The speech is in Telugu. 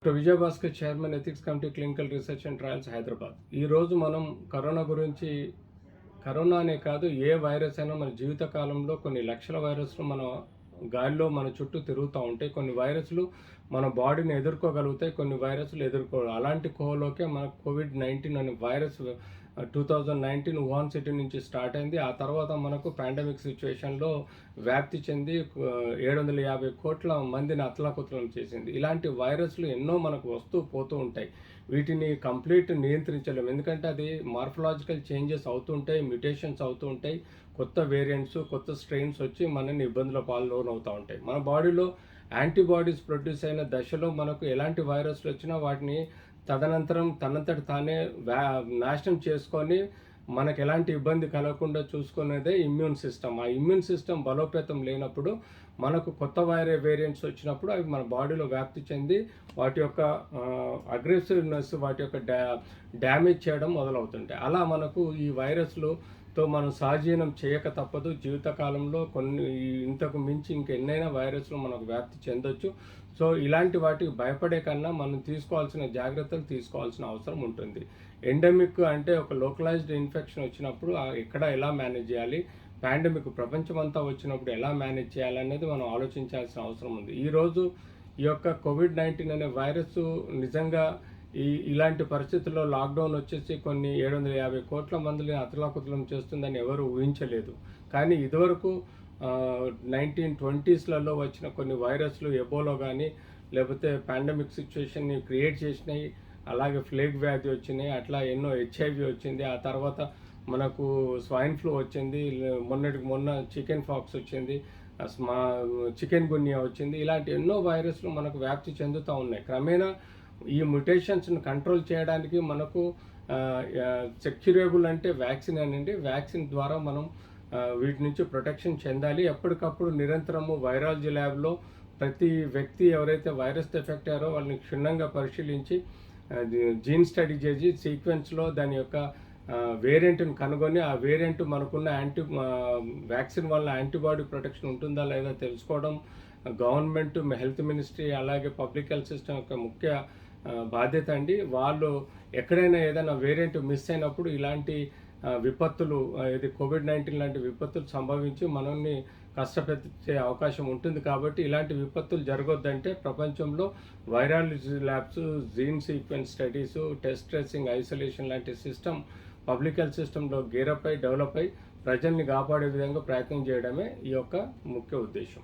Doctor Vijayabhaskar chairman ethics committee clinical research and trials Hyderabad. ఈరోజు మనం కరోనా గురించి, కరోనా అనే కాదు ఏ వైరస్ అయినా మన జీవిత కాలంలో కొన్ని లక్షల వైరస్లు మన గాలిలో మన చుట్టూ తిరుగుతూ ఉంటాయి. కొన్ని వైరస్లు మన బాడీని ఎదుర్కోగలుగుతాయి, కొన్ని వైరస్లు ఎదుర్కోగలవు. అలాంటి కోవలోకే మనకు కోవిడ్-19 అనే వైరస్ 2019 వుహాన్ సిటీ నుంచి స్టార్ట్ అయింది. ఆ తర్వాత మనకు పాండమిక్ సిచ్యువేషన్లో వ్యాప్తి చెంది 750 కోట్ల మందిని అతలాకుతలం చేసింది. ఇలాంటి వైరస్లు ఎన్నో మనకు వస్తూ పోతూ ఉంటాయి. వీటిని కంప్లీట్ నియంత్రించలేము, ఎందుకంటే అది మార్ఫలాజికల్ చేంజెస్ అవుతుంటాయి, మ్యుటేషన్స్ అవుతూ ఉంటాయి, కొత్త వేరియంట్స్, కొత్త స్ట్రెయిన్స్ వచ్చి మనని ఇబ్బందుల లోనవుతూ ఉంటాయి. మన బాడీలో యాంటీబాడీస్ ప్రొడ్యూస్ అయిన దశలో మనకు ఎలాంటి వైరస్లు వచ్చినా వాటిని తదనంతరం తనంతట తానే నాశనం చేసుకొని మనకు ఎలాంటి ఇబ్బంది కలగకుండా చూసుకునేదే ఇమ్యూన్ సిస్టమ్. ఆ ఇమ్యూన్ సిస్టమ్ బలోపేతం లేనప్పుడు మనకు కొత్త వేరియంట్స్ వచ్చినప్పుడు అవి మన బాడీలో వ్యాప్తి చెంది వాటి యొక్క అగ్రెసివ్నెస్, వాటి యొక్క డ్యామేజ్ చేయడం మొదలవుతుంటాయి. అలా మనకు ఈ వైరస్లుతో మనం సహజీవనం చేయక తప్పదు. జీవితకాలంలో కొన్ని ఇంతకు మించి ఇంకెన్నైనా వైరస్లు మనకు వ్యాప్తి చెందొచ్చు. సో ఇలాంటి వాటికి భయపడే కన్నా మనం తీసుకోవాల్సిన జాగ్రత్తలు తీసుకోవాల్సిన అవసరం ఉంటుంది. ఎండమిక్ అంటే ఒక లోకలైజ్డ్ ఇన్ఫెక్షన్ వచ్చినప్పుడు ఎక్కడ ఎలా మేనేజ్ చేయాలి, పాండమిక్ ప్రపంచమంతా వచ్చినప్పుడు ఎలా మేనేజ్ చేయాలనేది మనం ఆలోచించాల్సిన అవసరం ఉంది. ఈరోజు ఈ యొక్క కోవిడ్-19 అనే వైరస్ నిజంగా ఇలాంటి పరిస్థితుల్లో లాక్డౌన్ వచ్చేసి కొన్ని 750 కోట్ల మందిని అతలాకుతలం చేస్తుందని ఎవరు ఊహించలేదు. కానీ ఇదివరకు 1920స్లలో వచ్చిన కొన్ని వైరస్లు, ఎబోలా కానీ లేకపోతే పాండమిక్ సిచ్యువేషన్ని క్రియేట్ చేసినాయి. అలాగే ఫ్లేగ్ వ్యాధి వచ్చినాయి, అట్లా ఎన్నో హెచ్ఐవి వచ్చింది, ఆ తర్వాత మనకు స్వైన్ ఫ్లూ వచ్చింది, మొన్నటికి మొన్న చికెన్ ఫాక్స్ వచ్చింది, చికెన్ గున్యా వచ్చింది. ఇలాంటి ఎన్నో వైరస్లు మనకు వ్యాప్తి చెందుతూ ఉన్నాయి. క్రమేణా ఈ మ్యుటేషన్స్ని కంట్రోల్ చేయడానికి మనకు సెక్యూరబుల్ అంటే వ్యాక్సిన్ అనండి. వ్యాక్సిన్ ద్వారా మనం వీటి నుంచి ప్రొటెక్షన్ చెందాలి. ఎప్పటికప్పుడు నిరంతరము వైరాలజీ ల్యాబ్లో ప్రతి వ్యక్తి ఎవరైతే వైరస్తో ఎఫెక్ట్ అయ్యారో వాళ్ళని క్షుణ్ణంగా పరిశీలించి జీన్ స్టడీ చేసి సీక్వెన్స్లో దాని యొక్క వేరియంట్ని కనుగొని ఆ వేరియంట్ మనకున్న వ్యాక్సిన్ వల్ల యాంటీబాడీ ప్రొటెక్షన్ ఉంటుందా లేదా తెలుసుకోవడం గవర్నమెంట్, హెల్త్ మినిస్ట్రీ, అలాగే పబ్లిక్ హెల్త్ సిస్టమ్ యొక్క ముఖ్య బాధ్యత అండి. వాళ్ళు ఎక్కడైనా ఏదైనా వేరియంట్ మిస్ అయినప్పుడు ఇలాంటి విపత్తులు, ఇది కోవిడ్-19 లాంటి విపత్తులు సంభవించి మనల్ని కష్టపెట్టే అవకాశం ఉంటుంది. కాబట్టి ఇలాంటి విపత్తులు జరగొద్దంటే ప్రపంచంలో virology labs, gene sequence studies, test tracing, isolation లాంటి సిస్టమ్ పబ్లిక్ హెల్త్ సిస్టంలో డెవలప్ అయి ప్రజల్ని కాపాడే విధంగా ప్రయత్నం చేయడమే ఈ యొక్క ముఖ్య ఉద్దేశం.